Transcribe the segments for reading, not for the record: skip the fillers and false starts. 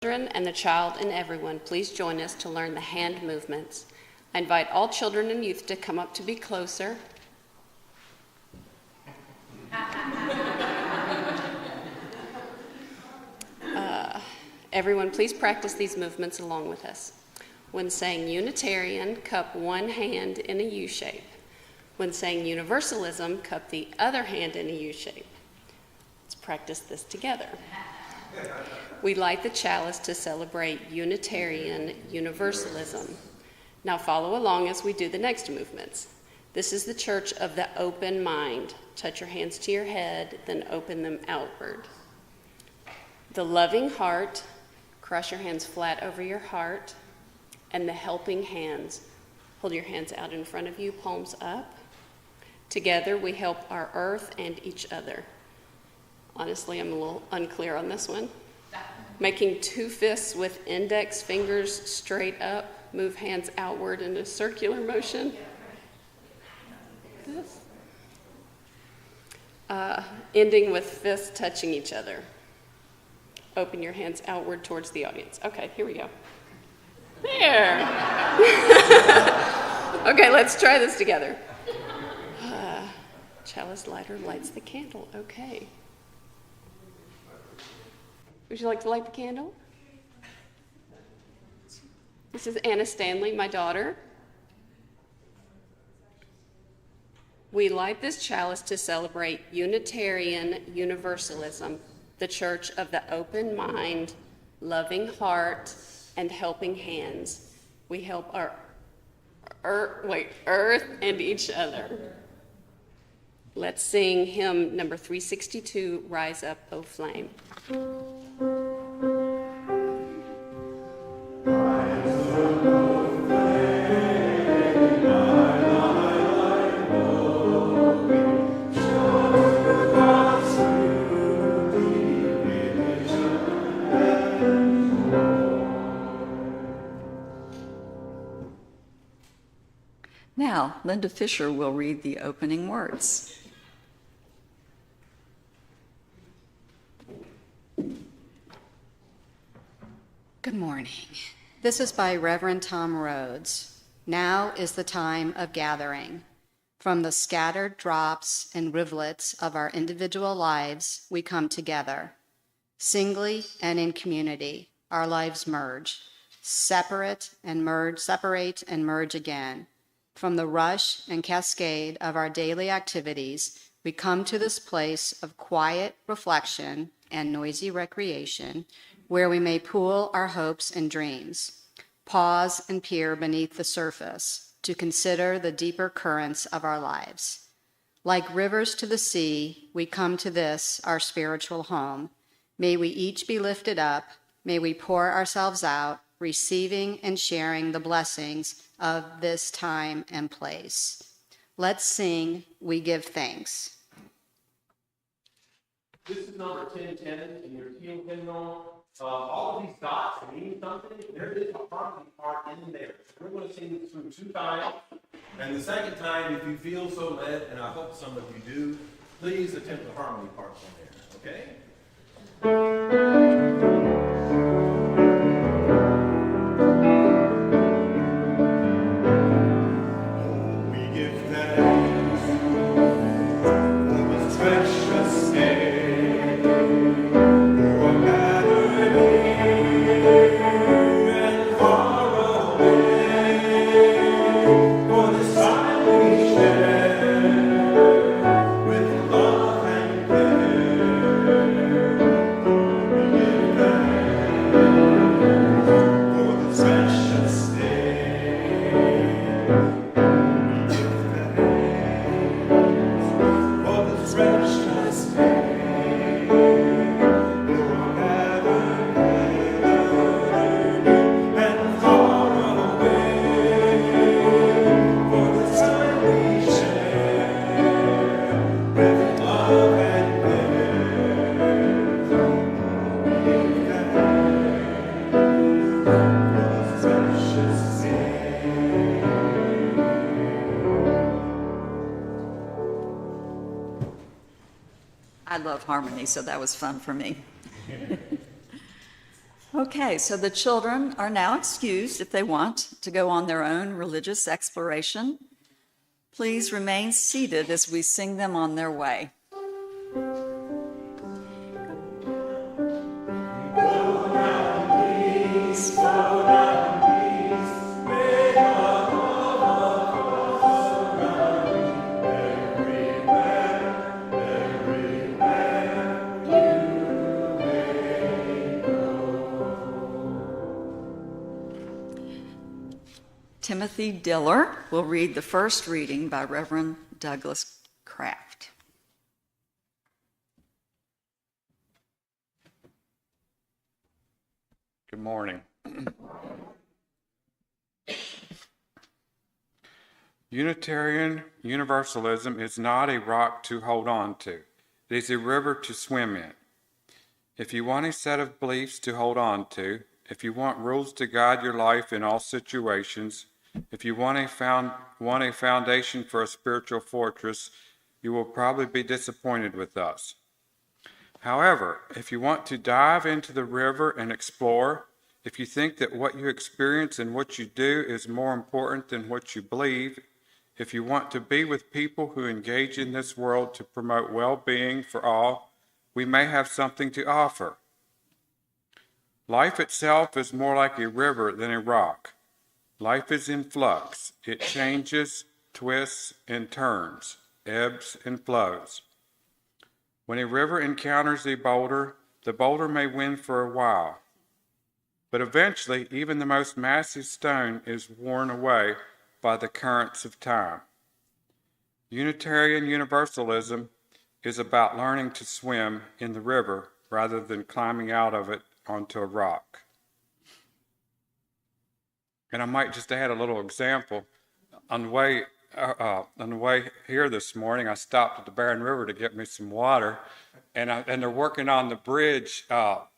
Children and the child and everyone, please join us to learn the hand movements. I invite all children and youth to come up to be closer. Everyone, please practice these movements along with us. When saying Unitarian, cup one hand in a U shape. When saying Universalism, cup the other hand in a U shape. Let's practice this together. We light the chalice to celebrate Unitarian Universalism. Now follow along as we do the next movements. This is the church of the open mind. Touch your hands to your head, then open them outward. The loving heart, cross your hands flat over your heart, and the helping hands. Hold your hands out in front of you, palms up. Together we help our earth and each other. Honestly, I'm a little unclear on this one. Making two fists with index fingers straight up, move hands outward in a circular motion. This. Ending with fists touching each other. Open your hands outward towards the audience. Okay, here we go. There. Okay, let's try this together. Chalice lighter lights the candle. Okay. Would you like to light the candle? This is Anna Stanley, my daughter. We light this chalice to celebrate Unitarian Universalism, the church of the open mind, loving heart, and helping hands. We help our earth and each other. Let's sing hymn number 362, Rise Up, O Flame. Now, Linda Fisher will read the opening words. Good morning. This is by Reverend Tom Rhodes. Now is the time of gathering. From the scattered drops and rivulets of our individual lives, we come together. Singly and in community, our lives merge. Separate and merge again. From the rush and cascade of our daily activities, we come to this place of quiet reflection and noisy recreation, where we may pool our hopes and dreams, pause and peer beneath the surface to consider the deeper currents of our lives. Like rivers to the sea, we come to this, our spiritual home. May we each be lifted up, may we pour ourselves out, receiving and sharing the blessings of this time and place. Let's sing, We Give Thanks. This is number 1010 in your team hymnal. All of these dots mean something. There is a harmony part in there. We're going to sing this through 2 times. And the second time, if you feel so led, and I hope some of you do, please attempt the harmony part from there, okay? I love harmony, so that was fun for me. Okay, so the children are now excused if they want to go on their own religious exploration. Please remain seated as we sing them on their way. Timothy Diller will read the first reading by Reverend Douglas Kraft. Good morning. Unitarian Universalism is not a rock to hold on to. It is a river to swim in. If you want a set of beliefs to hold on to, if you want rules to guide your life in all situations, if you want a foundation for a spiritual fortress, you will probably be disappointed with us. However, if you want to dive into the river and explore, if you think that what you experience and what you do is more important than what you believe, if you want to be with people who engage in this world to promote well-being for all, we may have something to offer. Life itself is more like a river than a rock. Life is in flux. It changes, twists, and turns, ebbs and flows. When a river encounters a boulder, the boulder may win for a while. But eventually, even the most massive stone is worn away by the currents of time. Unitarian Universalism is about learning to swim in the river rather than climbing out of it onto a rock. And I might just add a little example. On the way here this morning, I stopped at the Barren River to get me some water, and they're working on the bridge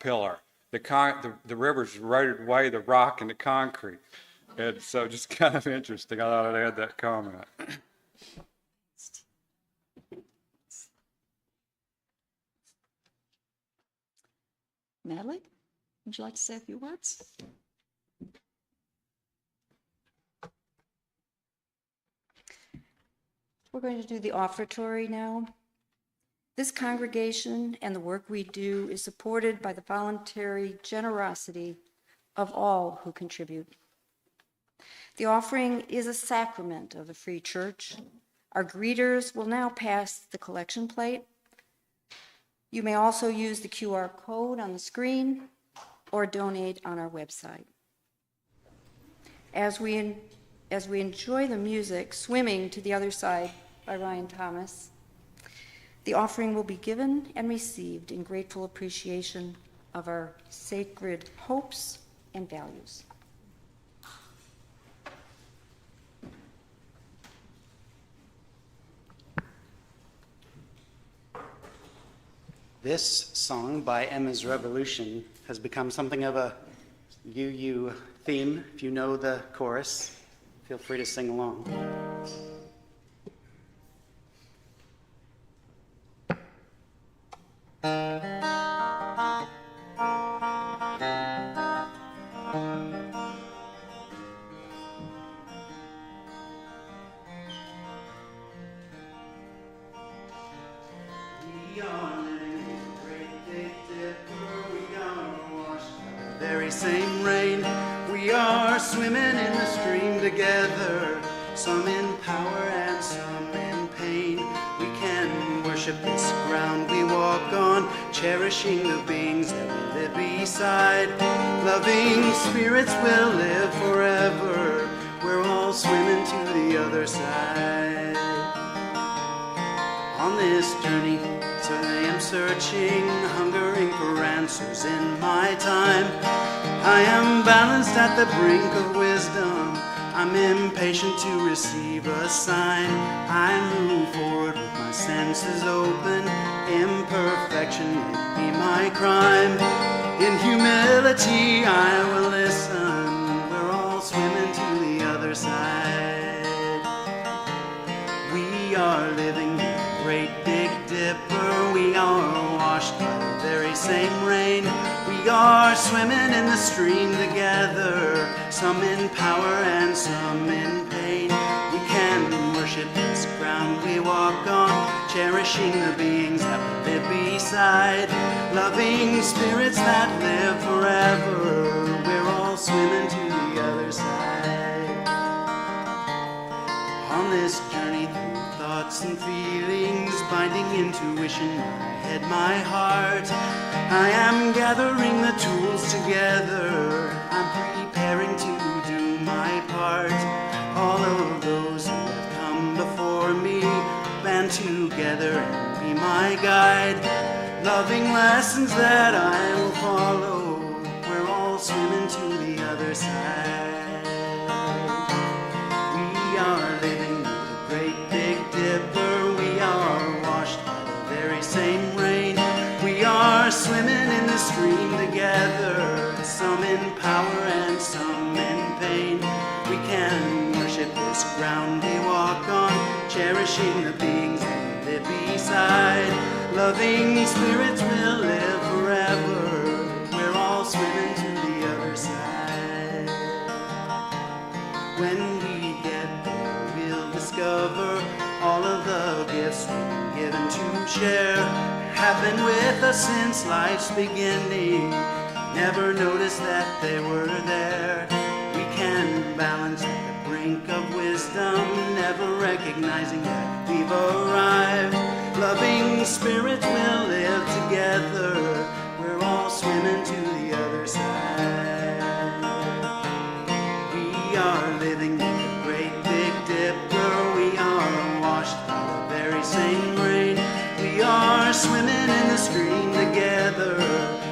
pillar. The river's eroded away the rock and the concrete, and so just kind of interesting. I thought I'd add that comment. Natalie, would you like to say a few words? We're going to do the offertory now. This congregation and the work we do is supported by the voluntary generosity of all who contribute. The offering is a sacrament of the Free Church. Our greeters will now pass the collection plate. You may also use the QR code on the screen or donate on our website. As we enjoy the music, Swimming to the Other Side by Ryan Thomas, the offering will be given and received in grateful appreciation of our sacred hopes and values. This song by Emma's Revolution has become something of a UU theme. If you know the chorus, feel free to sing along. Same rain, we are swimming in the stream together, some in power and some in pain. We can worship this ground we walk on, cherishing the beings that we live beside. Loving spirits will live forever, we're all swimming to the other side. On this journey, so I am searching, hungering for answers in my time. I am balanced at the brink of wisdom. I'm impatient to receive a sign. I move forward with my senses open. Imperfection may be my crime. In humility I will listen. We're all swimming to the other side. We are living in the great big dipper. We are washed by the very same rain. plain. We are swimming in the stream together, some in power and some in pain. We can worship this ground we walk on, cherishing the beings that we live beside, loving spirits that live forever. We're all swimming to the other side. On this journey through thoughts and feelings, binding intuition, my head, my heart, I am gathering the tools together. I'm preparing to do my part. All of those who have come before me band together and be my guide, loving lessons that I will follow. We're all swimming to the other side. We are living the great big dipper. We are washed by the very same rain. We are swimming in the stream together, some in power and some in pain. We can worship this ground we walk on, cherishing the beings that live beside, loving spirits will live forever. We're all swimming to the other side. When we get there, we'll discover all of the gifts we've been given to share have been with us since life's beginning. Never noticed that they were there. We can balance at the brink of wisdom, never recognizing that we've arrived. Loving spirits will live together. We're all swimming to the other side. We are living in the great big dipper. We are washed by the very same rain. We are swimming in the stream together,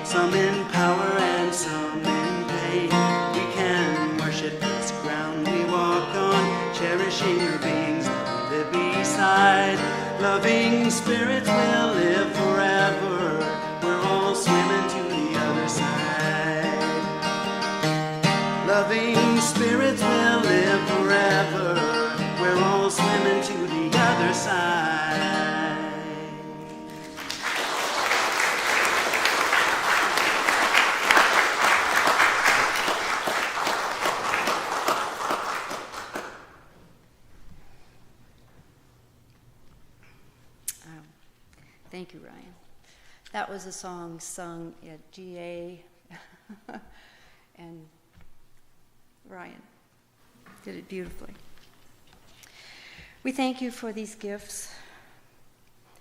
some in power and some in pain. We can worship this ground we walk on, cherishing the beings that we live beside. Loving spirits will live forever. We're all swimming to the other side. Loving spirits will live forever. We're all swimming to the other side. Thank you, Ryan. That was a song sung at GA, and Ryan did it beautifully. We thank you for these gifts.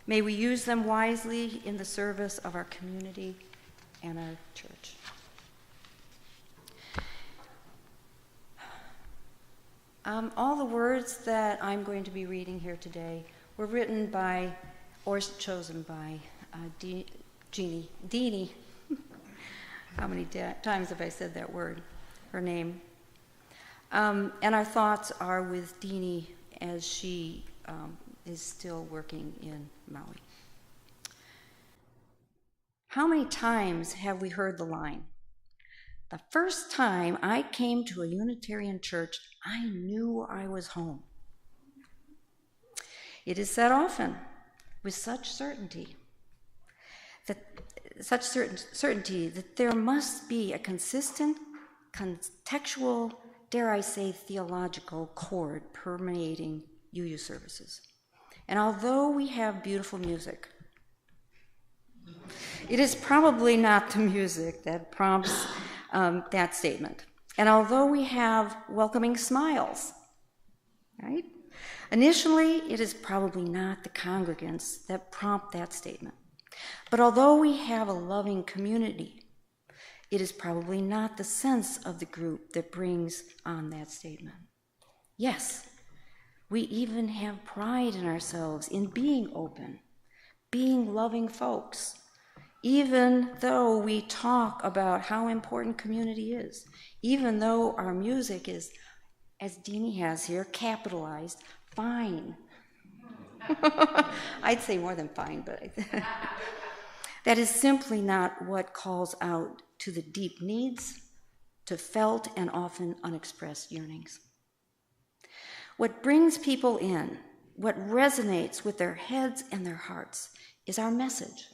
May we use them wisely in the service of our community and our church. All the words that I'm going to be reading here today were written by or chosen by Deanie. How many times have I said that word, her name? And our thoughts are with Deanie as she is still working in Maui. How many times have we heard the line, "The first time I came to a Unitarian church, I knew I was home"? It is said often, with such certainty that there must be a consistent, contextual, dare I say, theological chord permeating UU services. And although we have beautiful music, it is probably not the music that prompts that statement. And although we have welcoming smiles, right? Initially, it is probably not the congregants that prompt that statement. But although we have a loving community, it is probably not the sense of the group that brings on that statement. Yes, we even have pride in ourselves in being open, being loving folks, even though we talk about how important community is, even though our music is, as Deanie has here, capitalized, fine. I'd say more than fine, but that is simply not what calls out to the deep needs, to felt and often unexpressed yearnings. What brings people in, what resonates with their heads and their hearts, is our message.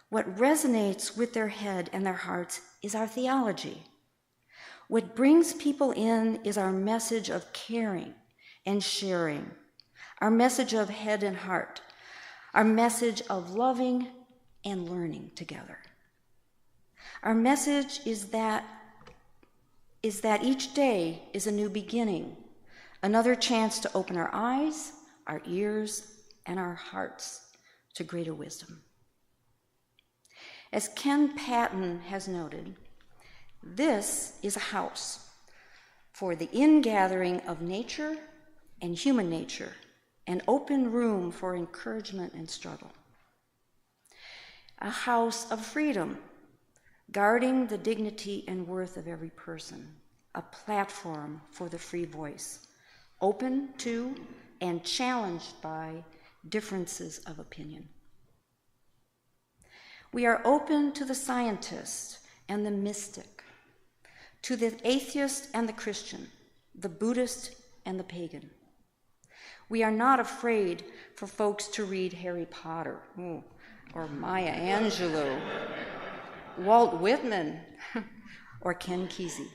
What resonates with their head and their hearts is our theology. What brings people in is our message of caring and sharing, our message of head and heart, our message of loving and learning together. Our message is that each day is a new beginning, another chance to open our eyes, our ears, and our hearts to greater wisdom. As Ken Patton has noted, this is a house for the ingathering of nature and human nature, an open room for encouragement and struggle. A house of freedom, guarding the dignity and worth of every person, a platform for the free voice, open to and challenged by differences of opinion. We are open to the scientist and the mystic, to the atheist and the Christian, the Buddhist and the pagan. We are not afraid for folks to read Harry Potter or Maya Angelou, Walt Whitman, or Ken Kesey.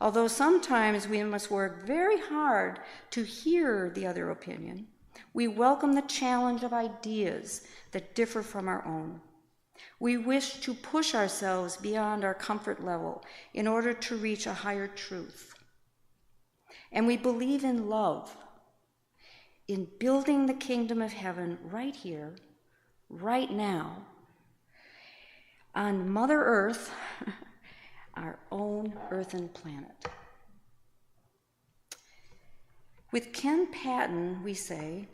Although sometimes we must work very hard to hear the other opinion, we welcome the challenge of ideas that differ from our own. We wish to push ourselves beyond our comfort level in order to reach a higher truth. And we believe in love, in building the kingdom of heaven right here, right now, on Mother Earth, our own earthen planet. With Ken Patton, we say,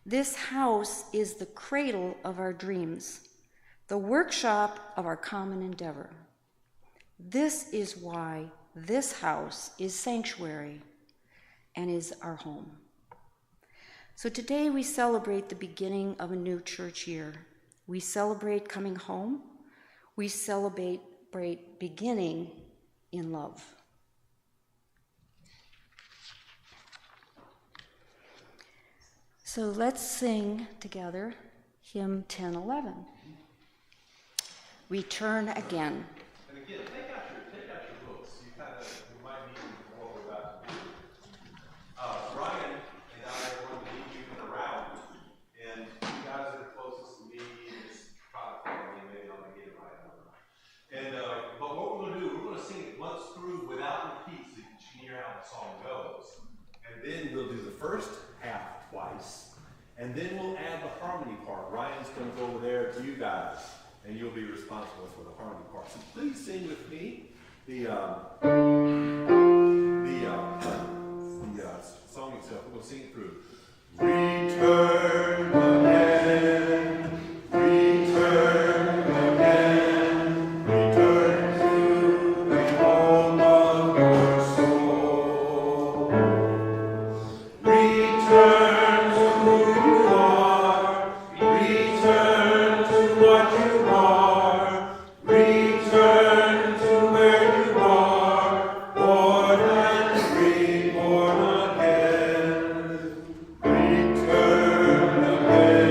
this house is the cradle of our dreams, the workshop of our common endeavor. This is why this house is sanctuary and is our home. So today we celebrate the beginning of a new church year. We celebrate coming home. We celebrate beginning in love. So let's sing together hymn 1011. Return again. And again, take out your books. You might need them for what we're about to do. Ryan and I are going to lead you in a route, and you guys are closest to me. Just try to follow me. Maybe I'll get it right. I don't know. And but what we're going to do, we're going to sing it once through without repeat, so you can hear how the song goes. And then we'll do the first half twice, and then we'll add the harmony part. Ryan's going to go over there to you guys, and you'll be responsible for the harmony part. So please sing with me the song itself. We're going to sing it through. Return again, return again, return to the home of your soul. Return to who you are, return to what you are, return to where you are, born and reborn again. Return again.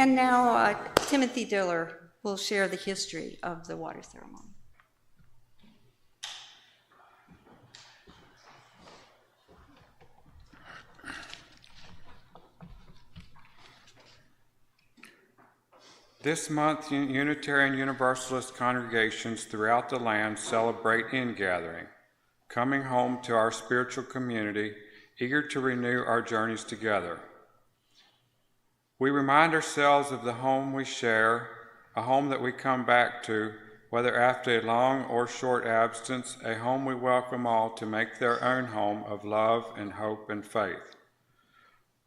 And now Timothy Diller will share the history of the water ceremony. This month, Unitarian Universalist congregations throughout the land celebrate ingathering, coming home to our spiritual community, eager to renew our journeys together. We remind ourselves of the home we share, a home that we come back to, whether after a long or short absence, a home we welcome all to make their own home of love and hope and faith.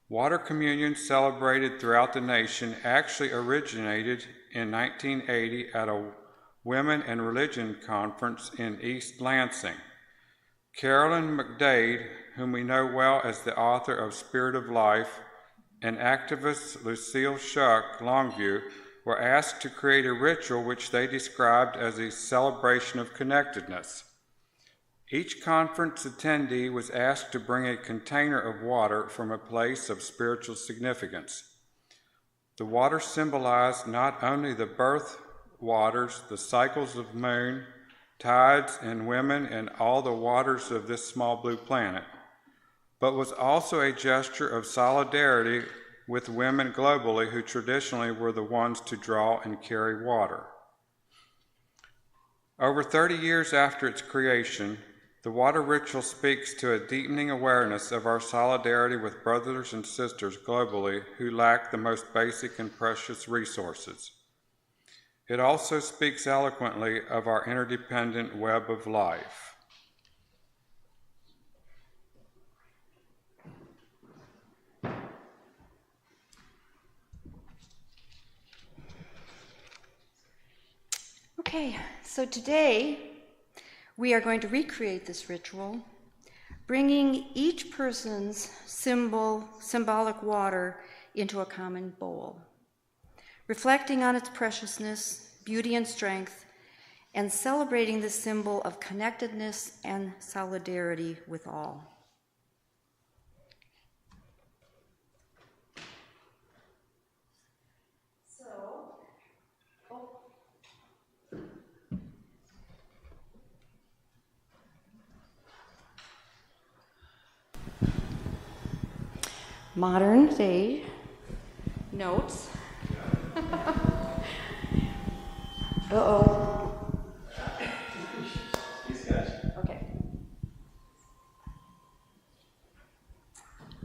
Water communion celebrated throughout the nation actually originated in 1980 at a Women and Religion conference in East Lansing. Carolyn McDade, whom we know well as the author of Spirit of Life, and activist Lucille Shuck Longview were asked to create a ritual which they described as a celebration of connectedness. Each conference attendee was asked to bring a container of water from a place of spiritual significance. The water symbolized not only the birth waters, the cycles of moon, tides, and women, and all the waters of this small blue planet, but was also a gesture of solidarity with women globally who traditionally were the ones to draw and carry water. Over 30 years after its creation, the water ritual speaks to a deepening awareness of our solidarity with brothers and sisters globally who lack the most basic and precious resources. It also speaks eloquently of our interdependent web of life. Okay, so today we are going to recreate this ritual, bringing each person's symbolic water into a common bowl, reflecting on its preciousness, beauty, and strength, and celebrating the symbol of connectedness and solidarity with all. Modern day notes. Uh-oh. Okay.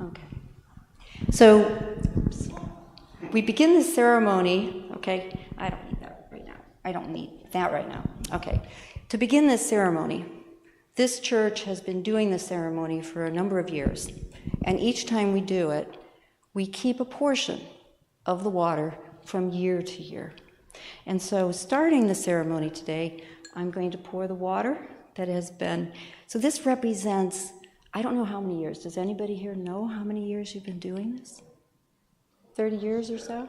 Okay. So we begin the ceremony, okay? I don't need that right now. I don't need that right now. Okay. To begin this ceremony, this church has been doing the ceremony for a number of years. And each time we do it, we keep a portion of the water from year to year. And so starting the ceremony today, I'm going to pour the water that has been, so this represents, I don't know how many years. Does anybody here know how many years you've been doing this? 30 years or so?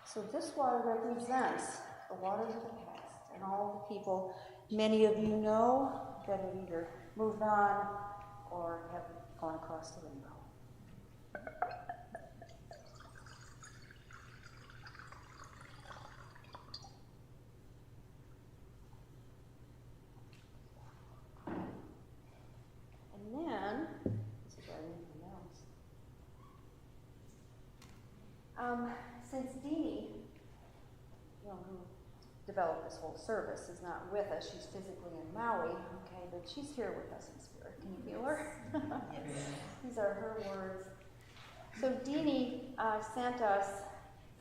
So this water represents the waters of the past and all the people many of you know that have either moved on or have gone across the rainbow. And then, this is where I need to announce. Since Deanie, who developed this whole service, is not with us. She's physically in Maui, okay, but she's here with us in spirit. Can you feel her? Yes. These are her words. So Deanie sent us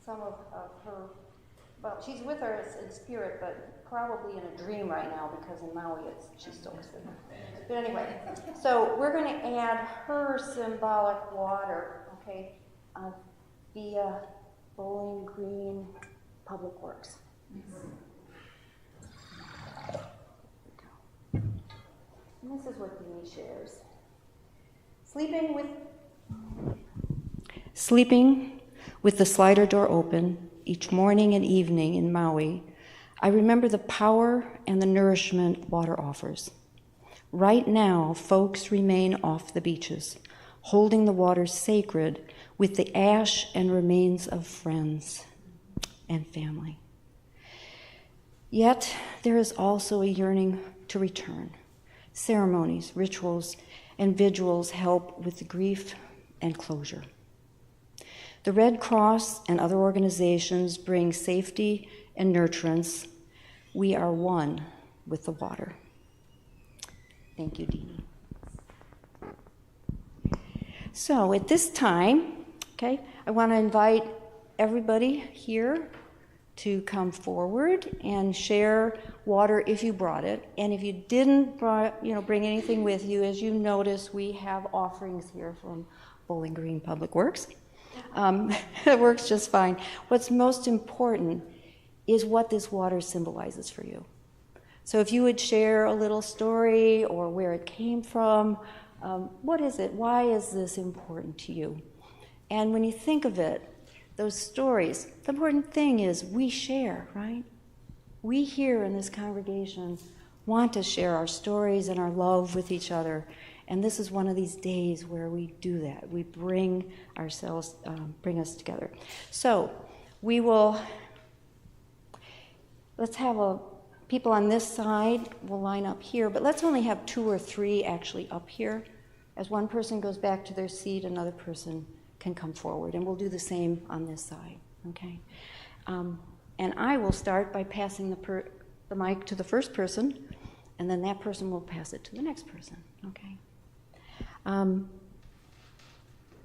some of her, well, she's with us in spirit, but probably in a dream right now because in Maui she's still asleep. But anyway, so we're going to add her symbolic water, okay, via Bowling Green Public Works. And this is what Deanie shares. Sleeping with the slider door open each morning and evening in Maui, I remember the power and the nourishment water offers. Right now, folks remain off the beaches, holding the water sacred with the ash and remains of friends and family. Yet, there is also a yearning to return. Ceremonies, rituals, and vigils help with the grief and closure. The Red Cross and other organizations bring safety and nurturance. We are one with the water. Thank you, Deanie. So at this time, okay, I want to invite everybody here to come forward and share water if you brought it. And if you didn't bring anything with you, as you notice, we have offerings here from Bowling Green Public Works. It works just fine. What's most important is what this water symbolizes for you. So if you would share a little story or where it came from, what is it? Why is this important to you? And when you think of it, those stories, the important thing is we share, right? We here in this congregation want to share our stories and our love with each other. And this is one of these days where we do that. We bring ourselves, bring us together. So we will, let's have people on this side will line up here, but let's only have 2 or 3 actually up here. As one person goes back to their seat, another person can come forward, and we'll do the same on this side, okay? And I will start by passing the mic to the first person, and then that person will pass it to the next person, okay?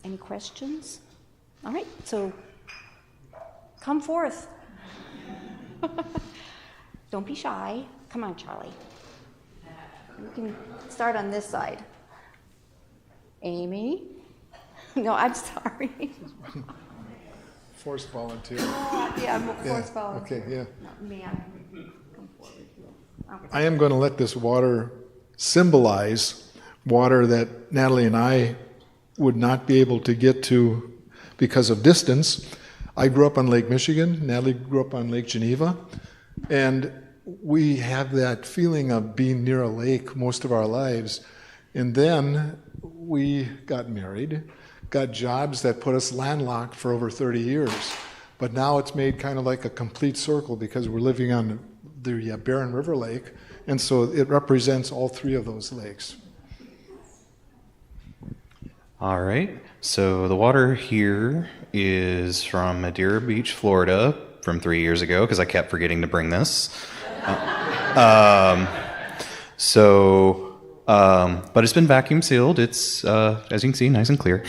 Any questions? All right, so come forth. Don't be shy. Come on, Charlie. You can start on this side. Amy? No, I'm sorry. Forced volunteer. Yeah, I'm a forced volunteer. Okay, yeah. No, man, come forward. Okay. I am going to let this water symbolize water that Natalie and I would not be able to get to because of distance. I grew up on Lake Michigan. Natalie grew up on Lake Geneva. And we have that feeling of being near a lake most of our lives. And then we got married, got jobs that put us landlocked for over 30 years. But now it's made kind of like a complete circle because we're living on the Barren River Lake, and so it represents all 3 of those lakes. All right, so the water here is from Madeira Beach, Florida, from 3 years ago, because I kept forgetting to bring this. But it's been vacuum sealed. It's, as you can see, nice and clear.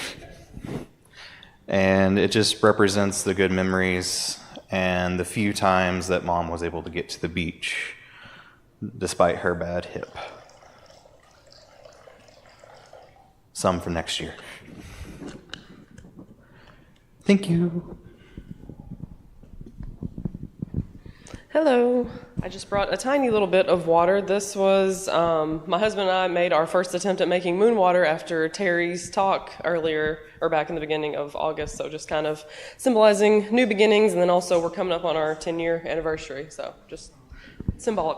And it just represents the good memories and the few times that Mom was able to get to the beach despite her bad hip. Some for next year. Thank you. Hello. I just brought a tiny little bit of water. This was, my husband and I made our first attempt at making moon water after Terry's talk earlier, or back in the beginning of August, so just kind of symbolizing new beginnings, and then also we're coming up on our 10-year anniversary, so just symbolic.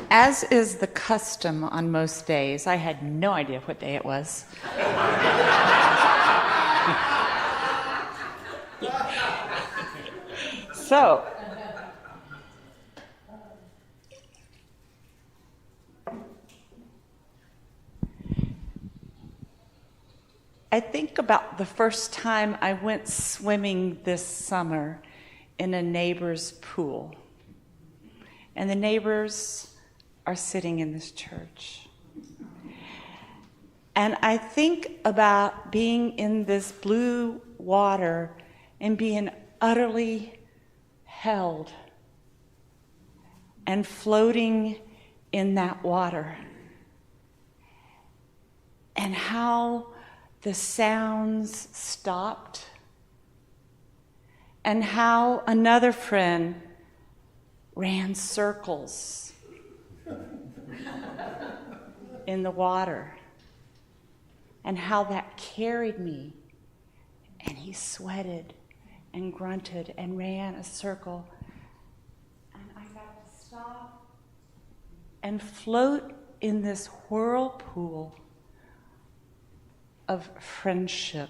As is the custom on most days, I had no idea what day it was. So, I think about the first time I went swimming this summer in a neighbor's pool. And the neighbors are sitting in this church. And I think about being in this blue water and being utterly held and floating in that water. And how the sounds stopped. And how another friend ran circles in the water, and how that carried me, and he sweated and grunted and ran a circle. And I got to stop and float in this whirlpool of friendship.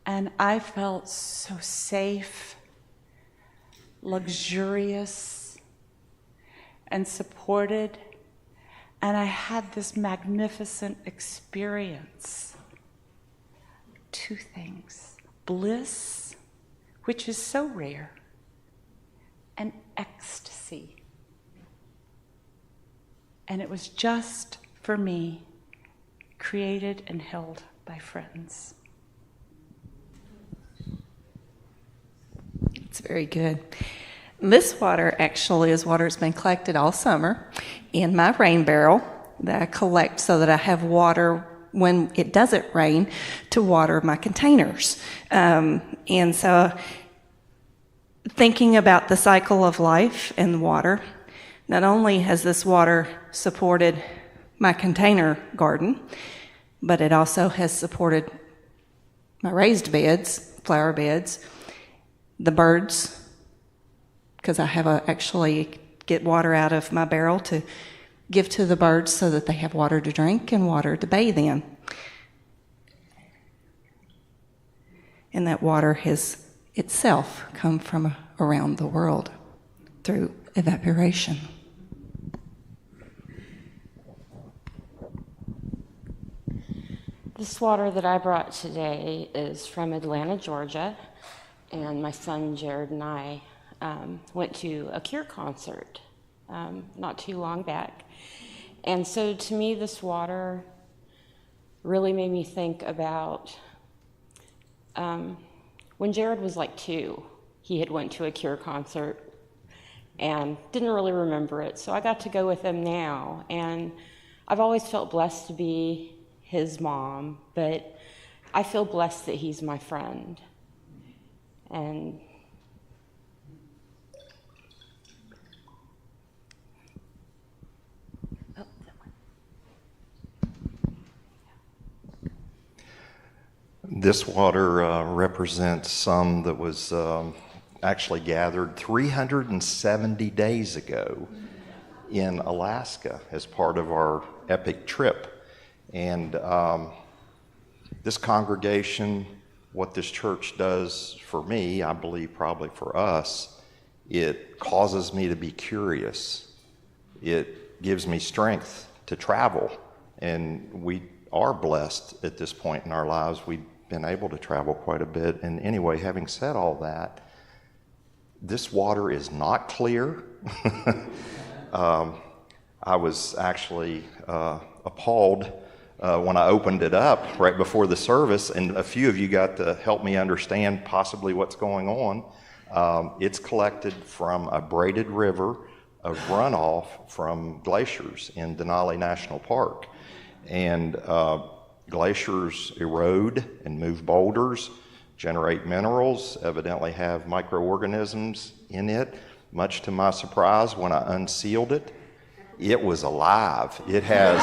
And I felt so safe, luxurious, and supported. And I had this magnificent experience. Two things: bliss, which is so rare, and ecstasy. And it was just for me, created and held by friends. It's very good. This water actually is water that's been collected all summer in my rain barrel that I collect so that I have water when it doesn't rain to water my containers. And so thinking about the cycle of life and water, not only has this water supported my container garden, but it also has supported my raised beds, flower beds, the birds, because I have actually get water out of my barrel to give to the birds so that they have water to drink and water to bathe in. And that water has itself come from around the world through evaporation. This water that I brought today is from Atlanta, Georgia, and my son Jared and I went to a Cure concert not too long back. And so to me, this water really made me think about when Jared was like 2, he had went to a Cure concert and didn't really remember it. So I got to go with him now, and I've always felt blessed to be his mom, but I feel blessed that he's my friend. And this water represents some that was actually gathered 370 days ago in Alaska as part of our epic trip. And this congregation, what this church does for me, I believe probably for us, it causes me to be curious. It gives me strength to travel. And we are blessed at this point in our lives. We've been able to travel quite a bit. And anyway, having said all that, this water is not clear. I was actually appalled when I opened it up right before the service, and a few of you got to help me understand possibly what's going on. It's collected from a braided river of runoff from glaciers in Denali National Park. And glaciers erode and move boulders, generate minerals, evidently have microorganisms in it. Much to my surprise, when I unsealed it, it was alive. It has,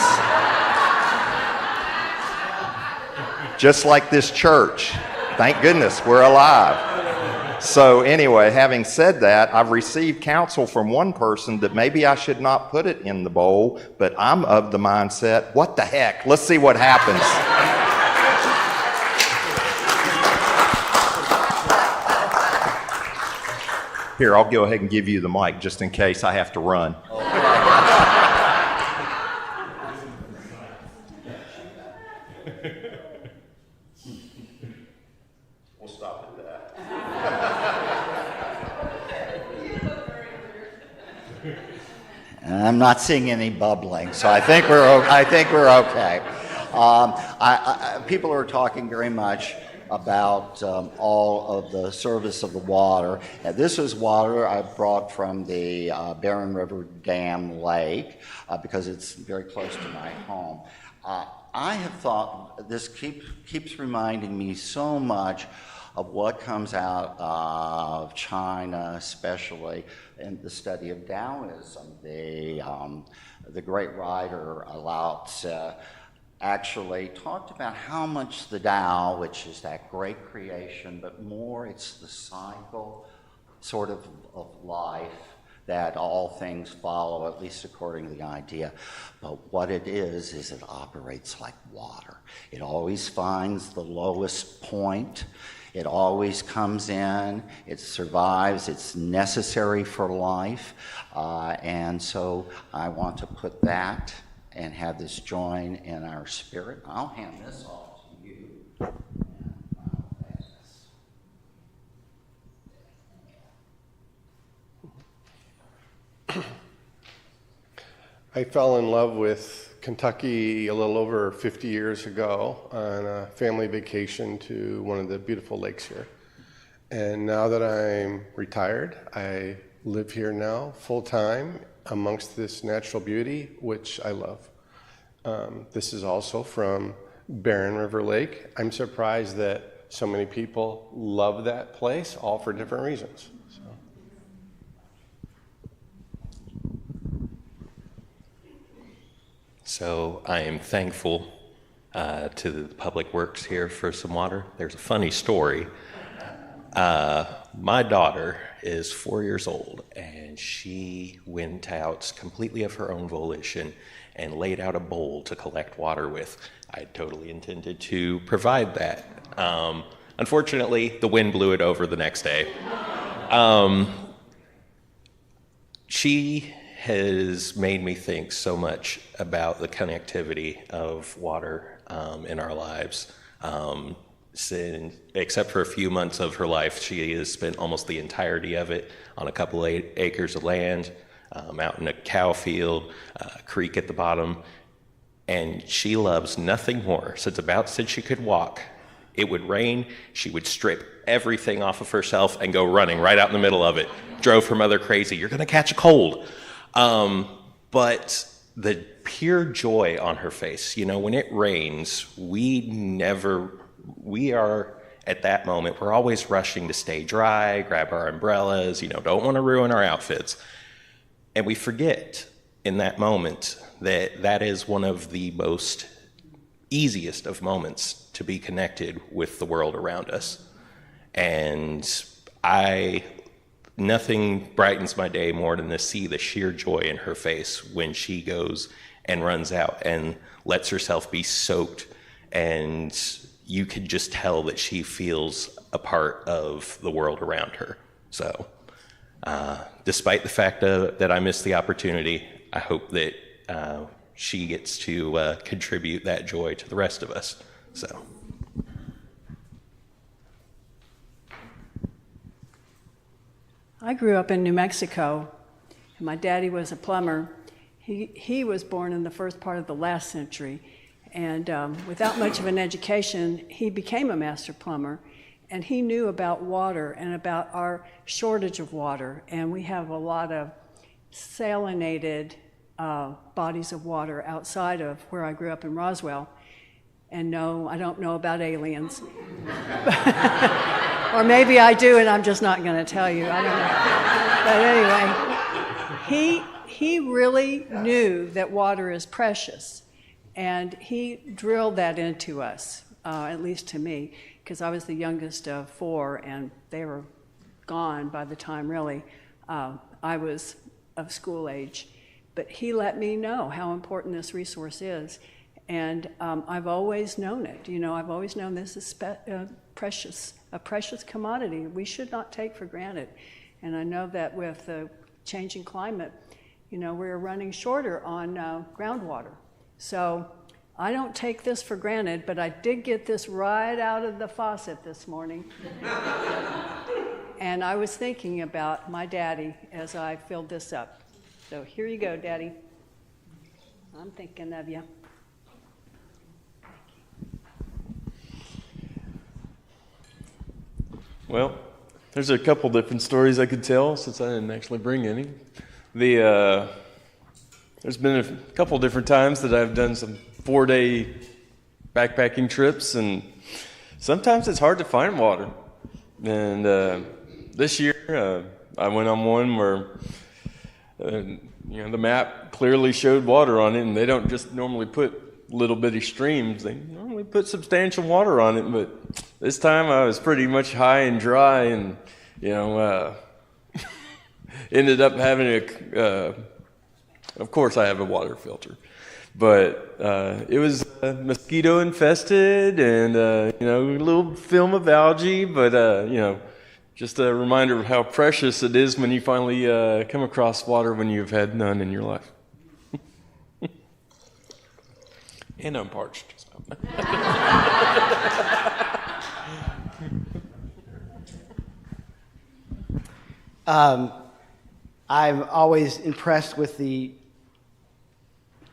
just like this church, thank goodness we're alive. So anyway, having said that, I've received counsel from one person that maybe I should not put it in the bowl, but I'm of the mindset, what the heck, let's see what happens. Here, I'll go ahead and give you the mic just in case I have to run. We'll stop at that. I'm not seeing any bubbling, so I think we're okay. People are talking very much about all of the service of the water. This is water I brought from the Barren River Dam Lake because it's very close to my home. I have thought this keeps reminding me so much of what comes out of China, especially in the study of Taoism. The great writer Lao Tse actually talked about how much the Tao, which is that great creation, but more it's the cycle sort of life that all things follow, at least according to the idea. But what it is it operates like water. It always finds the lowest point. It always comes in, it survives, it's necessary for life. And so I want to put that and have this join in our spirit. I'll hand this off to you. I fell in love with Kentucky a little over 50 years ago on a family vacation to one of the beautiful lakes here. And now that I'm retired, I live here now full-time amongst this natural beauty, which I love. This is also from Barren River Lake. I'm surprised that so many people love that place, all for different reasons. So I am thankful to the Public Works here for some water. There's a funny story. My daughter is 4 years old, and she went out completely of her own volition and laid out a bowl to collect water with. I totally intended to provide that. Unfortunately, the wind blew it over the next day. She has made me think so much about the connectivity of water in our lives. Except for a few months of her life, she has spent almost the entirety of it on a couple of acres of land, out in a cow field, a creek at the bottom, and she loves nothing more. Since she could walk, it would rain, she would strip everything off of herself and go running right out in the middle of it. Drove her mother crazy. You're gonna catch a cold. But the pure joy on her face, when it rains, we are at that moment, we're always rushing to stay dry, grab our umbrellas, don't want to ruin our outfits. And we forget in that moment that that is one of the most easiest of moments to be connected with the world around us. And nothing brightens my day more than to see the sheer joy in her face when she goes and runs out and lets herself be soaked, and you can just tell that she feels a part of the world around her. So despite the fact that I missed the opportunity, I hope that she gets to contribute that joy to the rest of us. So. I grew up in New Mexico, and my daddy was a plumber. He was born in the first part of the last century, and without much of an education, he became a master plumber, and he knew about water and about our shortage of water, and we have a lot of salinated bodies of water outside of where I grew up in Roswell. And no, I don't know about aliens. Or maybe I do, and I'm just not going to tell you. I don't know. But anyway, he really knew that water is precious, and he drilled that into us, at least to me, because I was the youngest of four, and they were gone by the time, really, I was of school age. But he let me know how important this resource is. And I've always known it. I've always known this is a precious commodity we should not take for granted. And I know that with the changing climate, we're running shorter on groundwater. So I don't take this for granted, but I did get this right out of the faucet this morning. And I was thinking about my daddy as I filled this up. So here you go, Daddy. I'm thinking of you. Well, there's a couple different stories I could tell since I didn't actually bring any. There's been a couple different times that I've done some 4-day backpacking trips, and sometimes it's hard to find water. And this year, I went on one where the map clearly showed water on it, and they don't just normally put little bitty streams, they normally put substantial water on it, but this time I was pretty much high and dry, and ended up having of course I have a water filter, but it was mosquito infested and a little film of algae, but just a reminder of how precious it is when you finally come across water when you've had none in your life. And I'm parched. So. I'm always impressed with the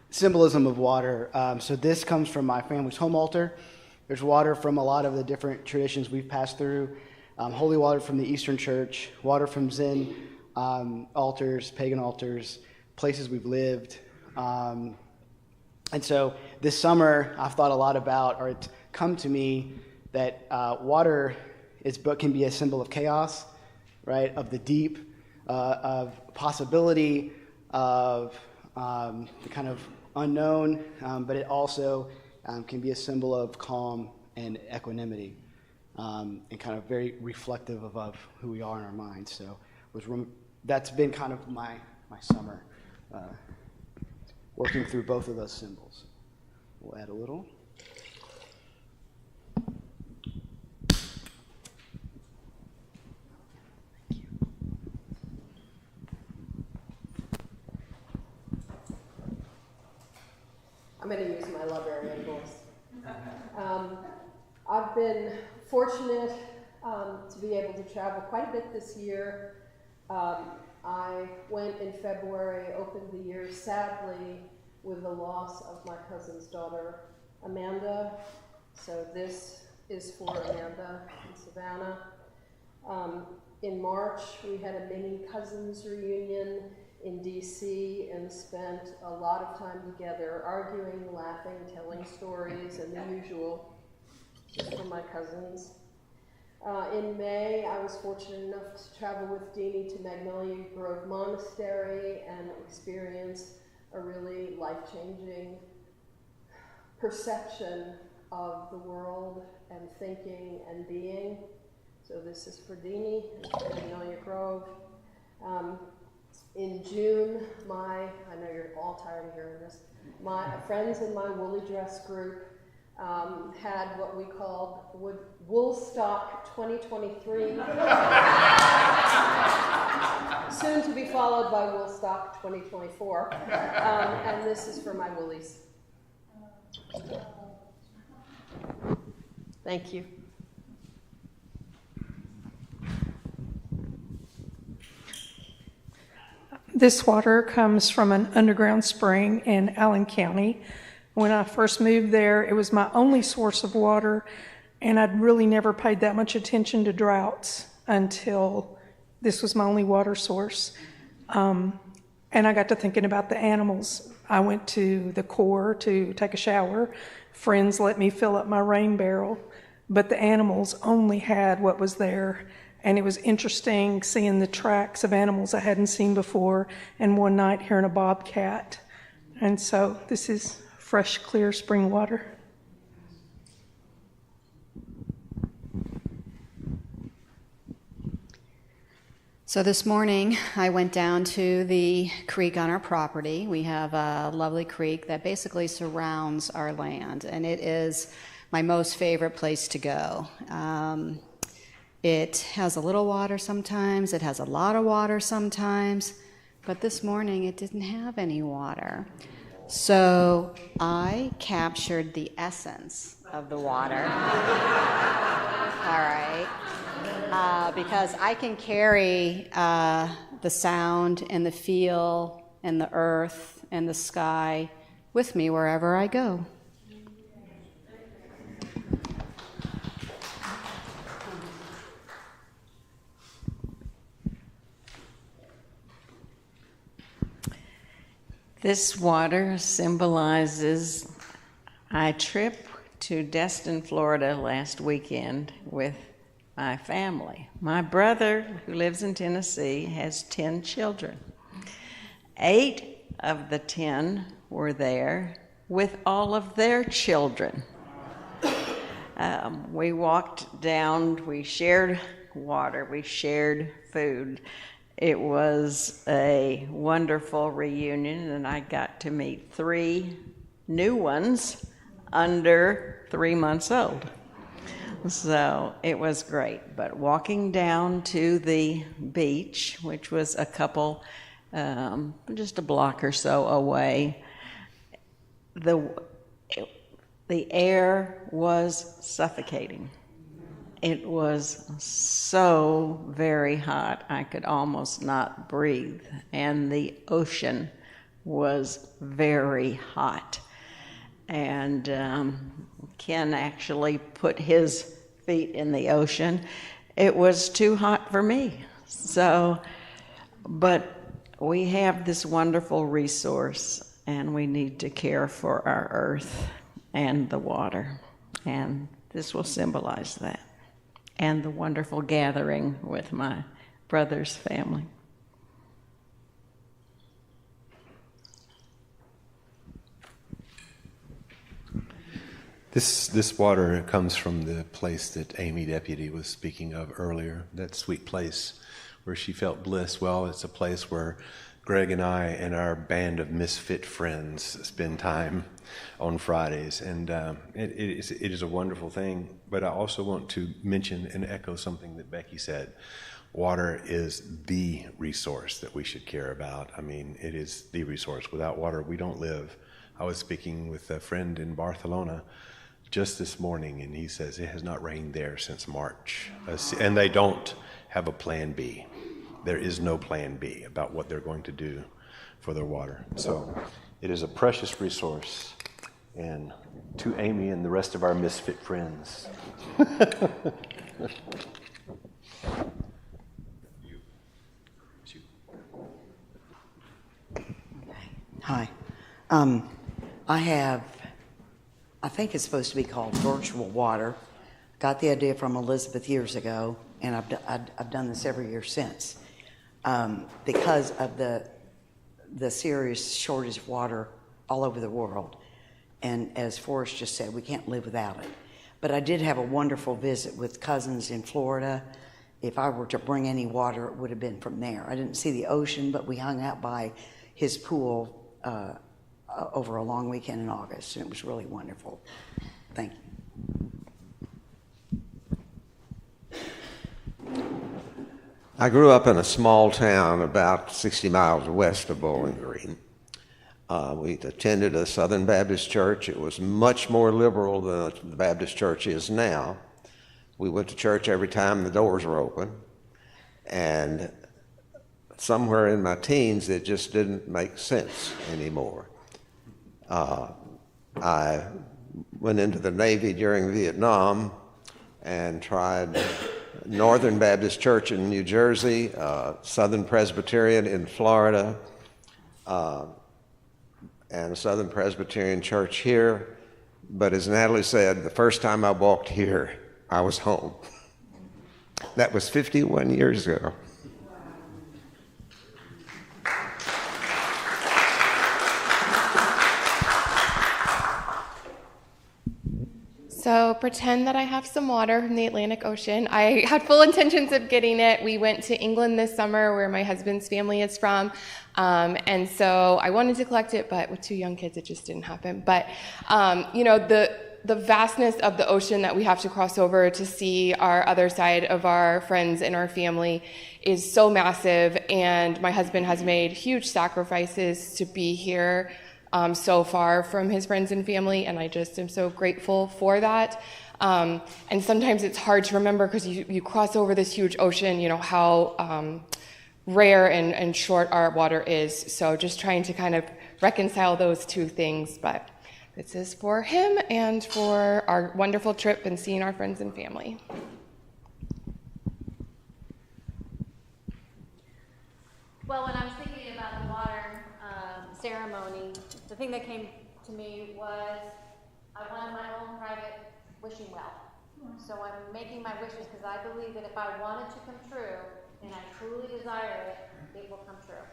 symbolism of water. So this comes from my family's home altar. There's water from a lot of the different traditions we've passed through. Holy water from the Eastern Church, water from Zen altars, pagan altars, places we've lived. And so this summer, I've thought a lot about, or it's come to me, that water can be a symbol of chaos, right? Of the deep, of possibility, of the kind of unknown, but it also can be a symbol of calm and equanimity, and kind of very reflective of who we are in our minds. So that's been kind of my summer, working through both of those symbols. We'll add a little. I'm going to use my librarian voice. I've been fortunate to be able to travel quite a bit this year. I went in February, opened the year sadly with the loss of my cousin's daughter, Amanda. So this is for Amanda in Savannah. In March, we had a mini cousins reunion in DC and spent a lot of time together, arguing, laughing, telling stories, and the usual, just for my cousins. In May, I was fortunate enough to travel with Deanie to Magnolia Grove Monastery and experience a really life-changing perception of the world and thinking and being. So this is for Deanie and Magnolia Grove. In June, I know you're all tired of hearing this, my friends in my woolly dress group had what we called Woolstock 2023, soon to be followed by Woolstock 2024, and this is for my woolies. Thank you. This water comes from an underground spring in Allen County. When I first moved there, it was my only source of water, and I'd really never paid that much attention to droughts until this was my only water source. And I got to thinking about the animals. I went to the Corps to take a shower. Friends let me fill up my rain barrel, but the animals only had what was there. And it was interesting seeing the tracks of animals I hadn't seen before, and one night hearing a bobcat. And so this is fresh, clear spring water. So this morning, I went down to the creek on our property. We have a lovely creek that basically surrounds our land, and it is my most favorite place to go. It has a little water sometimes, it has a lot of water sometimes, but this morning it didn't have any water. So I captured the essence of the water. All right. Because I can carry the sound and the feel and the earth and the sky with me wherever I go. This water symbolizes my trip to Destin, Florida last weekend with my family. My brother, who lives in Tennessee, has 10 children. 8 of the 10 were there with all of their children. We walked down, we shared water, we shared food. It was a wonderful reunion, and I got to meet 3 new ones under 3 months old. So it was great. But walking down to the beach, which was a couple, just a block or so away, the air was suffocating. It was so very hot, I could almost not breathe. And the ocean was very hot. And Ken actually put his feet in the ocean. It was too hot for me. So, but we have this wonderful resource, and we need to care for our earth and the water. And this will symbolize that. And the wonderful gathering with my brother's family. This water comes from the place that Amy Deputy was speaking of earlier, that sweet place where she felt bliss. Well, it's a place where Greg and I and our band of misfit friends spend time on Fridays, and it is a wonderful thing. But I also want to mention and echo something that Becky said. Water is the resource that we should care about. I mean, it is the resource. Without water, we don't live. I was speaking with a friend in Barcelona just this morning, and he says it has not rained there since March. And they don't have a plan B. There is no plan B about what they're going to do for their water. So it is a precious resource. And to Amy and the rest of our misfit friends. Hi. I think it's supposed to be called virtual water. Got the idea from Elizabeth years ago, and I've done this every year since. Because of the serious shortage of water all over the world. And as Forrest just said, we can't live without it. But I did have a wonderful visit with cousins in Florida. If I were to bring any water, it would have been from there. I didn't see the ocean, but we hung out by his pool over a long weekend in August, and it was really wonderful. Thank you. I grew up in a small town about 60 miles west of Bowling Green. We attended a Southern Baptist church. It was much more liberal than the Baptist church is now. We went to church every time the doors were open. And somewhere in my teens, it just didn't make sense anymore. I went into the Navy during Vietnam and tried Northern Baptist Church in New Jersey, Southern Presbyterian in Florida, and a Southern Presbyterian church here. But as Natalie said, the first time I walked here, I was home. That was 51 years ago. So pretend that I have some water from the Atlantic Ocean. I had full intentions of getting it. We went to England this summer, where my husband's family is from. And so I wanted to collect it, but with 2 young kids, it just didn't happen. But, the vastness of the ocean that we have to cross over to see our other side of our friends and our family is so massive. And my husband has made huge sacrifices to be here so far from his friends and family, and I just am so grateful for that. And sometimes it's hard to remember because you cross over this huge ocean, how rare and short our water is. So just trying to kind of reconcile those 2 things. But this is for him and for our wonderful trip and seeing our friends and family. Well, when I was thinking about the water ceremony, the thing that came to me was I wanted my own private wishing well. So I'm making my wishes because I believe that if I want it to come true and I truly desire it, it will come true.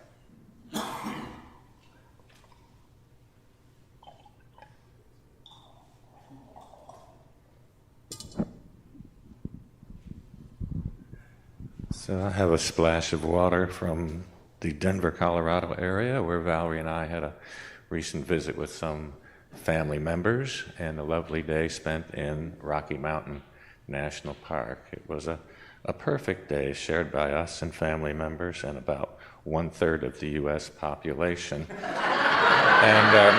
So I have a splash of water from the Denver, Colorado area where Valerie and I had a recent visit with some family members and a lovely day spent in Rocky Mountain National Park. It was a perfect day shared by us and family members and about 1/3 of the U.S. population. And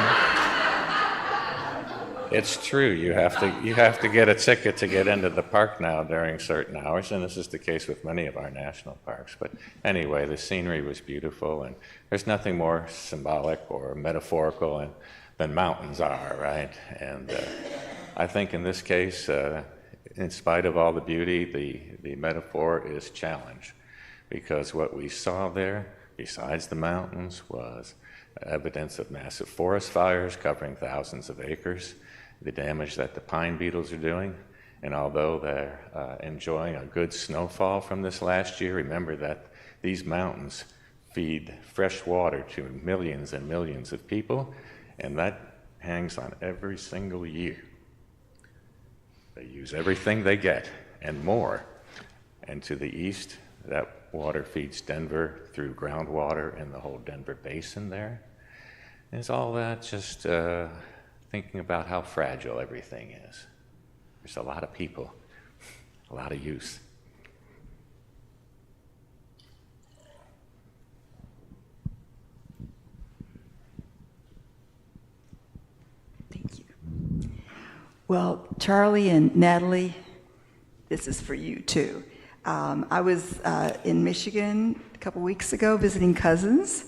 it's true, you have to get a ticket to get into the park now during certain hours, and this is the case with many of our national parks. But anyway, the scenery was beautiful, and there's nothing more symbolic or metaphorical than mountains are, right? And I think in this case, in spite of all the beauty, the metaphor is challenge, because what we saw there, besides the mountains, was evidence of massive forest fires covering thousands of acres, the damage that the pine beetles are doing. And although they're enjoying a good snowfall from this last year, remember that these mountains feed fresh water to millions and millions of people, and that hangs on every single year. They use everything they get and more. And to the east, that water feeds Denver through groundwater in the whole Denver basin there. Is all that just thinking about how fragile everything is? There's a lot of people, a lot of use. Thank you. Well, Charlie and Natalie, this is for you too. I was in Michigan a couple weeks ago visiting cousins,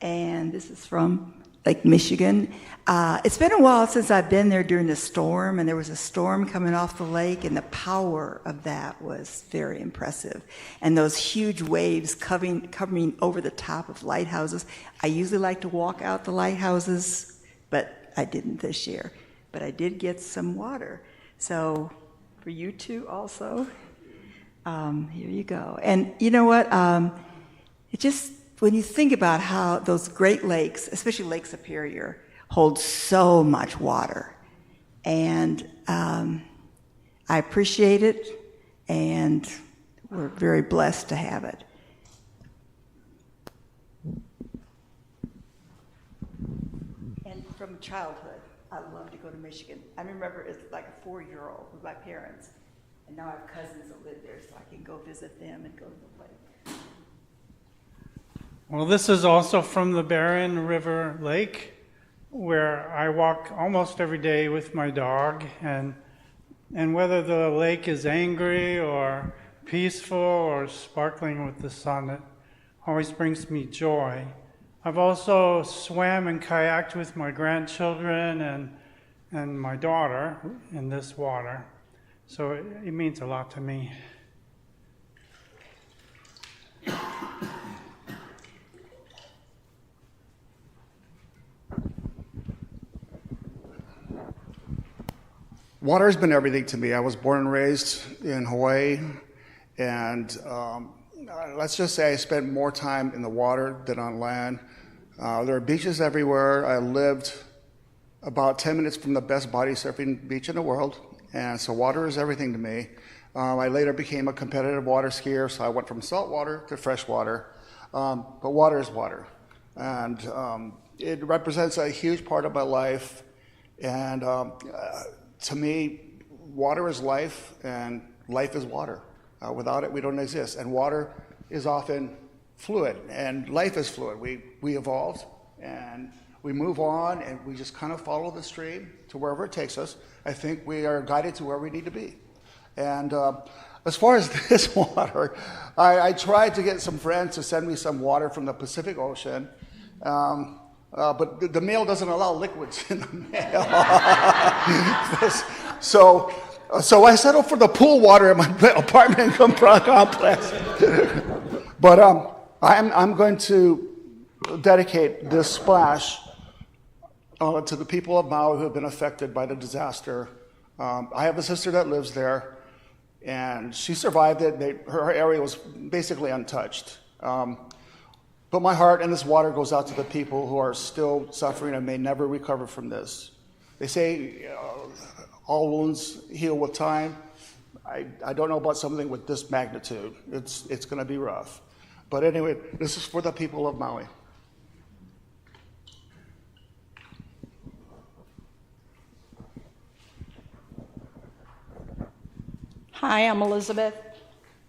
and this is from Lake Michigan. It's been a while since I've been there during the storm, and there was a storm coming off the lake, and the power of that was very impressive. And those huge waves covering over the top of lighthouses. I usually like to walk out the lighthouses, but I didn't this year. But I did get some water. So for you two also, here you go. And you know what? It just, when you think about how those Great Lakes, especially Lake Superior, hold so much water, and I appreciate it, and we're very blessed to have it. And from childhood, I loved to go to Michigan. I remember as like a 4-year-old with my parents, and now I have cousins that live there, so I can go visit them and go to the lake. Well, this is also from the Barren River Lake, where I walk almost every day with my dog, and whether the lake is angry or peaceful or sparkling with the sun, it always brings me joy. I've also swam and kayaked with my grandchildren and my daughter in this water, so it means a lot to me. Water has been everything to me. I was born and raised in Hawaii, and let's just say I spent more time in the water than on land. There are beaches everywhere. I lived about 10 minutes from the best body surfing beach in the world, and so water is everything to me. I later became a competitive water skier, so I went from salt water to fresh water. But water is water, and it represents a huge part of my life, and to me, water is life, and life is water. Without it, we don't exist. And water is often fluid, and life is fluid. We evolved, and we move on, and we just kind of follow the stream to wherever it takes us. I think we are guided to where we need to be. And as far as this water, I tried to get some friends to send me some water from the Pacific Ocean, but the mail doesn't allow liquids in the mail. So I settled for the pool water in my apartment complex. But I'm going to dedicate this splash to the people of Maui who have been affected by the disaster. I have a sister that lives there, and she survived it. Her area was basically untouched. But my heart and this water goes out to the people who are still suffering and may never recover from this. They say all wounds heal with time, I don't know about something with this magnitude. It's going to be rough. But anyway, this is for the people of Maui. Hi, I'm Elizabeth.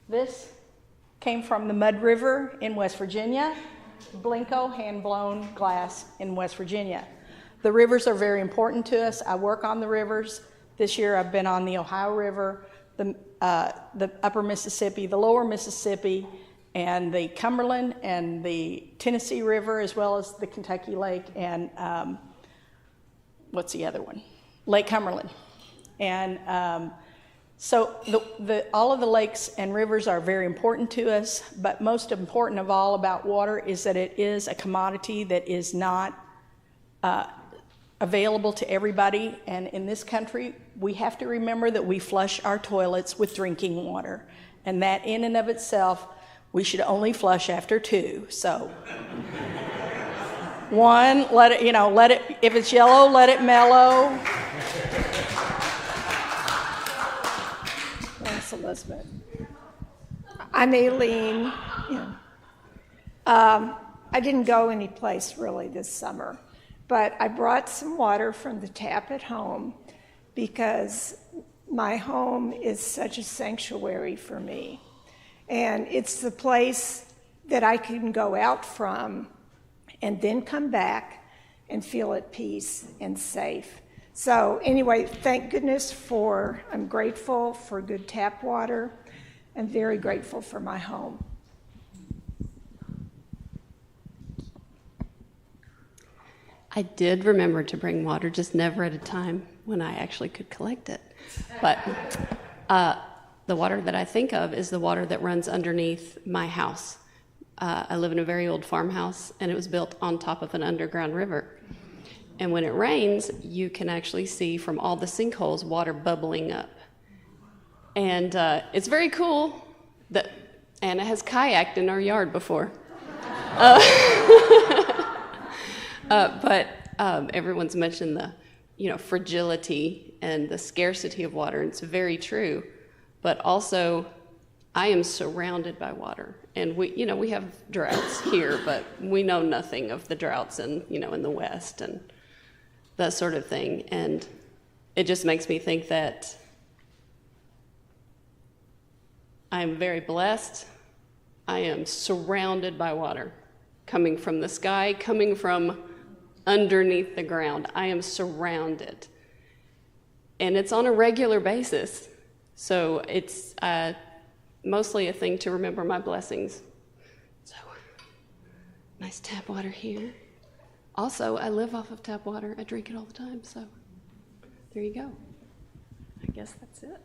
This came from the Mud River in West Virginia, Blinko hand-blown glass in West Virginia. The rivers are very important to us. I work on the rivers. This year I've been on the Ohio River, the upper Mississippi, the lower Mississippi, and the Cumberland and the Tennessee River, as well as the Kentucky Lake and what's the other one? Lake Cumberland. And so all of the lakes and rivers are very important to us, but most important of all about water is that it is a commodity that is not available to everybody. And in this country, we have to remember that we flush our toilets with drinking water. And that in and of itself, we should only flush after 2. So 1, let it, if it's yellow, let it mellow. Thanks, Elizabeth. I'm Aileen. I didn't go anyplace really this summer, but I brought some water from the tap at home because my home is such a sanctuary for me. And it's the place that I can go out from and then come back and feel at peace and safe. So anyway, thank goodness I'm grateful for good tap water and very grateful for my home. I did remember to bring water, just never at a time when I actually could collect it. But the water that I think of is the water that runs underneath my house. I live in a very old farmhouse, and it was built on top of an underground river. And when it rains, you can actually see from all the sinkholes water bubbling up. And it's very cool that Anna has kayaked in our yard before. But everyone's mentioned the fragility and the scarcity of water, and it's very true. But also, I am surrounded by water. And we have droughts here, but we know nothing of the droughts in the West and that sort of thing. And it just makes me think that I'm very blessed. I am surrounded by water, coming from the sky, coming from underneath the ground. I am surrounded. And it's on a regular basis. So it's mostly a thing to remember my blessings. So, nice tap water here. Also, I live off of tap water. I drink it all the time, so there you go. I guess that's it.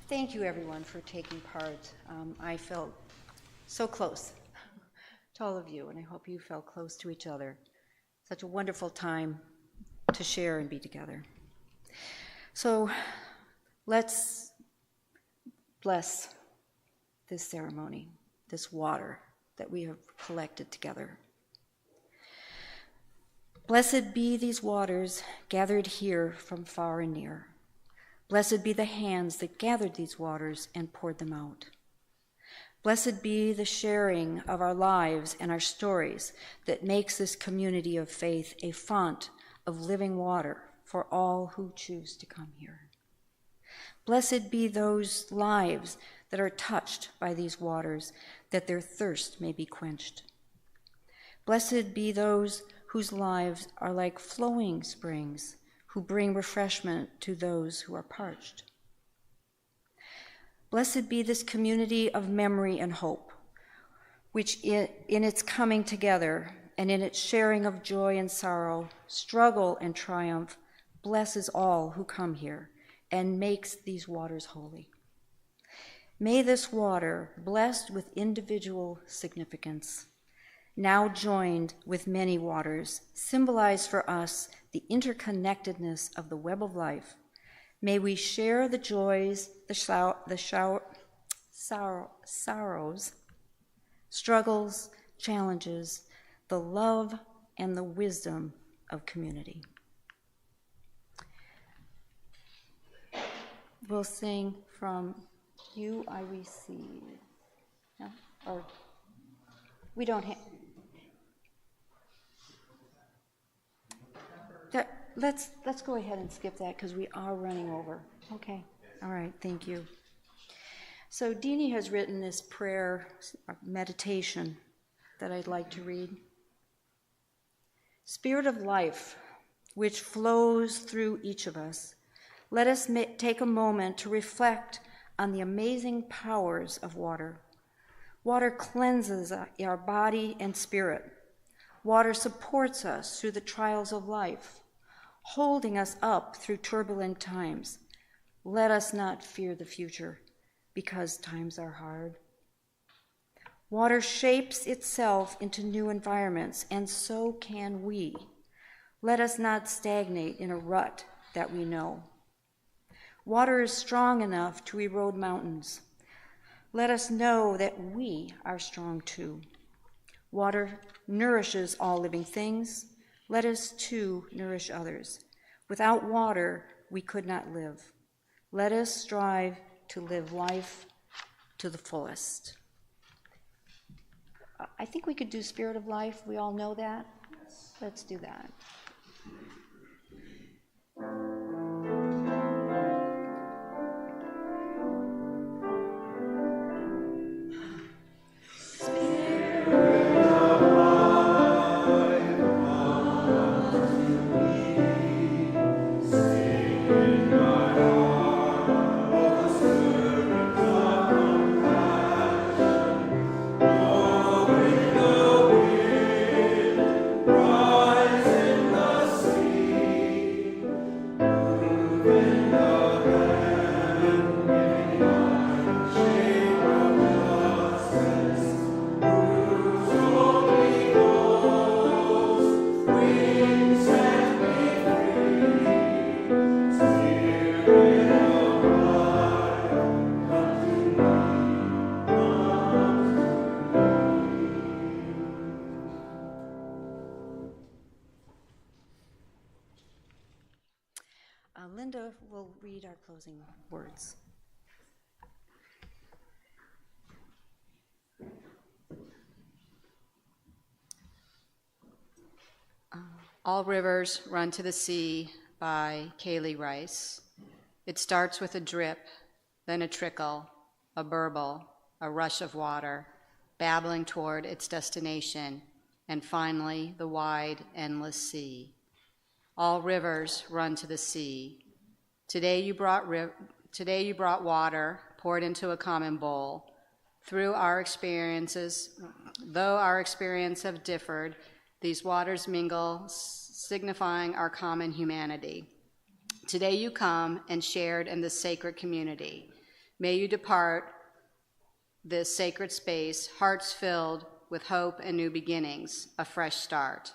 Thank you, everyone, for taking part. I felt so close to all of you, and I hope you felt close to each other. Such a wonderful time to share and be together. So let's bless this ceremony, this water that we have collected together. Blessed be these waters gathered here from far and near. Blessed be the hands that gathered these waters and poured them out. Blessed be the sharing of our lives and our stories that makes this community of faith a font of living water for all who choose to come here. Blessed be those lives that are touched by these waters, that their thirst may be quenched. Blessed be those whose lives are like flowing springs, who bring refreshment to those who are parched. Blessed be this community of memory and hope, which in its coming together and in its sharing of joy and sorrow, struggle and triumph, blesses all who come here and makes these waters holy. May this water, blessed with individual significance, now joined with many waters, symbolize for us the interconnectedness of the web of life. May we share the joys, sorrows, struggles, challenges, the love and the wisdom of community. We'll sing from You I Receive. No? Or we don't have. Let's go ahead and skip that because we are running over. Okay. All right. Thank you. So Deanie has written this prayer meditation that I'd like to read. Spirit of life, which flows through each of us, let us take a moment to reflect on the amazing powers of water. Water cleanses our body and spirit. Water supports us through the trials of life, holding us up through turbulent times. Let us not fear the future, because times are hard. Water shapes itself into new environments, and so can we. Let us not stagnate in a rut that we know. Water is strong enough to erode mountains. Let us know that we are strong too. Water nourishes all living things. Let us too nourish others. Without water, we could not live. Let us strive to live life to the fullest. I think we could do Spirit of Life. We all know that. Let's do that. Linda will read our closing words. All Rivers Run to the Sea by Kaylee Rice. It starts with a drip, then a trickle, a burble, a rush of water, babbling toward its destination, and finally the wide, endless sea. All rivers run to the sea. Today you brought water poured into a common bowl. Though our experiences have differed, these waters mingle, signifying our common humanity. Today you come and shared in this sacred community. May you depart this sacred space, hearts filled with hope and new beginnings, a fresh start.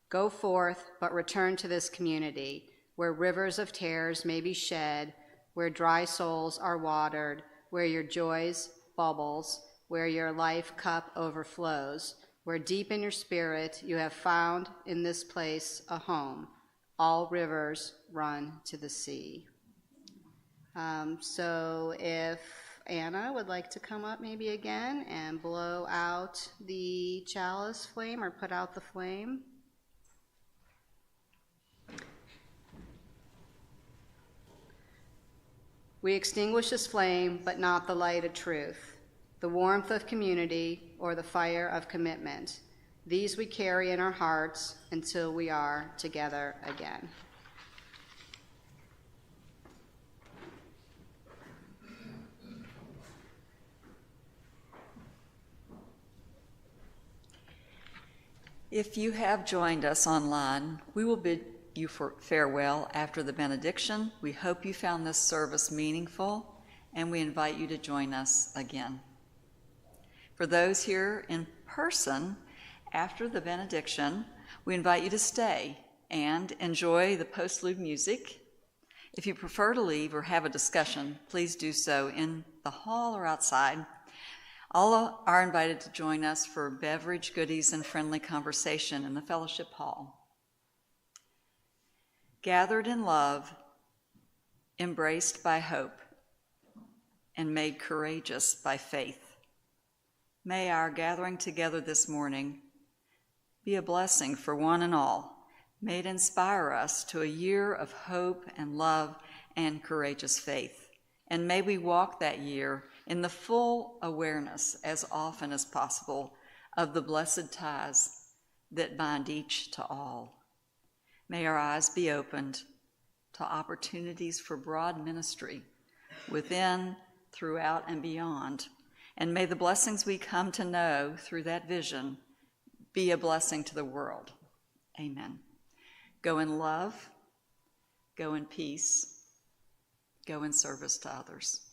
Go forth, but return to this community, where rivers of tears may be shed, where dry souls are watered, where your joys bubbles, where your life cup overflows, where deep in your spirit you have found in this place a home. All rivers run to the sea. So if Anna would like to come up maybe again and blow out the chalice flame or put out the flame. We extinguish this flame, but not the light of truth, the warmth of community, or the fire of commitment. These we carry in our hearts until we are together again. If you have joined us online, we will bid you farewell after the benediction. We hope you found this service meaningful, and we invite you to join us again. For those here in person, after the benediction, we invite you to stay and enjoy the postlude music. If you prefer to leave or have a discussion, please do so in the hall or outside. All are invited to join us for beverage, goodies, and friendly conversation in the fellowship hall. Gathered in love, embraced by hope, and made courageous by faith. May our gathering together this morning be a blessing for one and all. May it inspire us to a year of hope and love and courageous faith. And may we walk that year in the full awareness, as often as possible, of the blessed ties that bind each to all. May our eyes be opened to opportunities for broad ministry within, throughout, and beyond. And may the blessings we come to know through that vision be a blessing to the world. Amen. Go in love, go in peace, go in service to others.